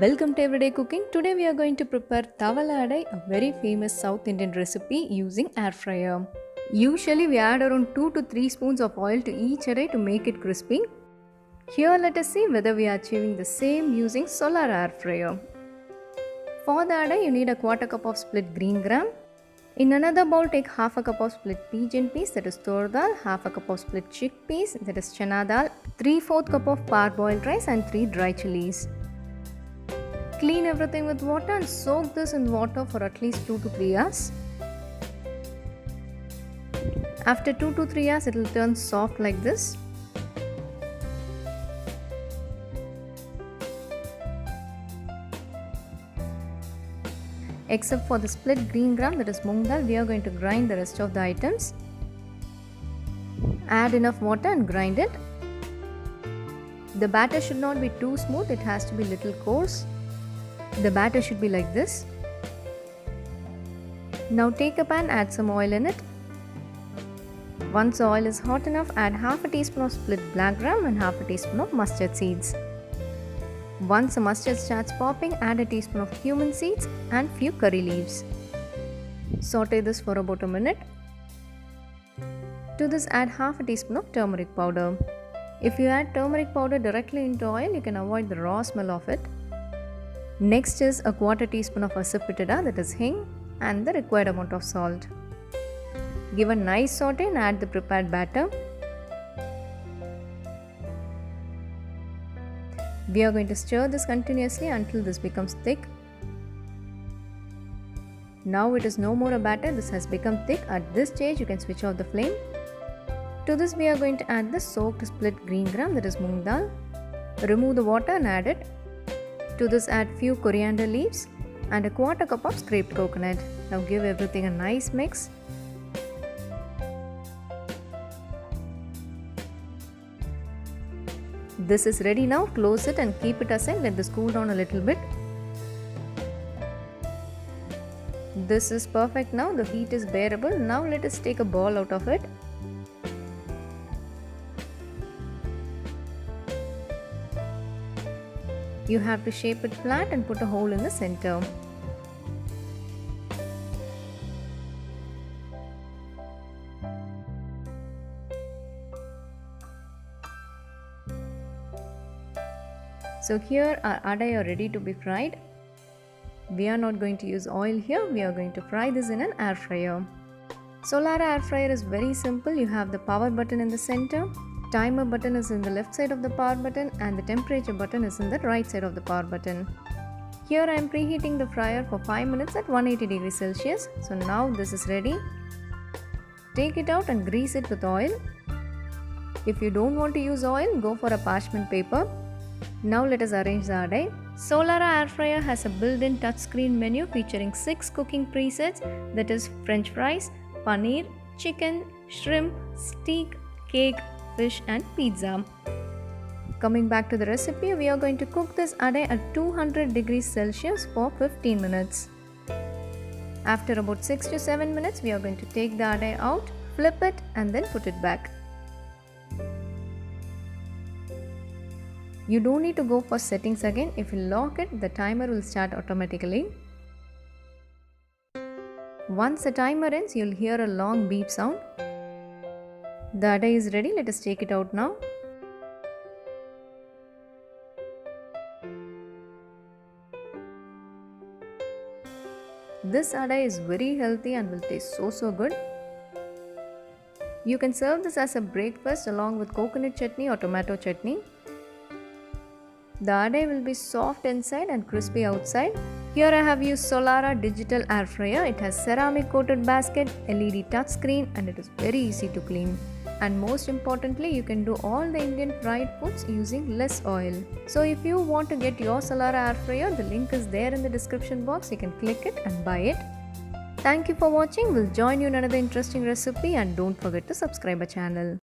Welcome to Everyday Cooking. Today we are going to prepare tavaladai, a very famous South Indian recipe using air fryer. Usually we add around 2 to 3 spoons of oil to each adai to make it crispy. Here let us see whether we are achieving the same using solar air fryer. For the adai you need a quarter cup of split green gram. In another bowl take half a cup of split pigeon peas, that is tur dal, half a cup of split chickpeas, that is chana dal, 3/4 cup of parboiled rice and 3 dry chilies. Clean everything with water and soak this in water for at least 2 to 3 hours. After 2 to 3 hours it will turn soft like this. Except for the split green gram, that is moong dal, we are going to grind the rest of the items. Add enough water and grind it. The batter should not be too smooth, it has to be little coarse. The batter should be like this. Now take a pan, add some oil in it. Once the oil is hot enough, add half a teaspoon of split black gram and half a teaspoon of mustard seeds. Once the mustard starts popping, add a teaspoon of cumin seeds and few curry leaves. Saute this for about a minute. To this add half a teaspoon of turmeric powder. If you add turmeric powder directly into oil, you can avoid the raw smell of it. Next is a quarter teaspoon of asafoetida, that is hing, and the required amount of salt. Give a nice saute and add the prepared batter. We are going to stir this continuously until this becomes thick. Now it is no more a batter, this has become thick. At this stage you can switch off the flame. To this we are going to add the soaked split green gram, that is moong dal. Remove the water and add it. To this add few coriander leaves and a quarter cup of scraped coconut. Now give everything a nice mix. This is ready now. Close it and keep it aside. Let this cool down a little bit. This is perfect now. The heat is bearable. Now let us take a ball out of it. You have to shape it flat and put a hole in the center. So here our adai are ready to be fried. We are not going to use oil here, we are going to fry this in an air fryer. Solara air fryer is very simple. You have the power button in the center, timer button is in the left side of the power button and the temperature button is in the right side of the power button. Here I am preheating the fryer for 5 minutes at 180 degrees Celsius. So now this is ready. Take it out and grease it with oil. If you don't want to use oil, go for a parchment paper. Now let us arrange the adai. Solara air fryer has a built-in touchscreen menu featuring 6 cooking presets, that is French fries, paneer, chicken, shrimp, steak, cake, fish and pizza. Coming back to the recipe, we are going to cook this adai at 200 degrees Celsius for 15 minutes. After about 6 to 7 minutes, we are going to take the adai out, flip it and then put it back. You don't need to go for settings again. If you lock it, the timer will start automatically. Once the timer ends, you'll hear a long beep sound. The adai is ready. Let us take it out now. This adai is very healthy and will taste so good. You can serve this as a breakfast along with coconut chutney or tomato chutney. The adai will be soft inside and crispy outside. Here I have used Solara digital air fryer. It has ceramic coated basket, LED touchscreen and it is very easy to clean. And most importantly, you can do all the Indian fried foods using less oil. So if you want to get your Solara air fryer, the link is there in the description box. You can click it and buy it. Thank you for watching. We'll join you in another interesting recipe and don't forget to subscribe our channel.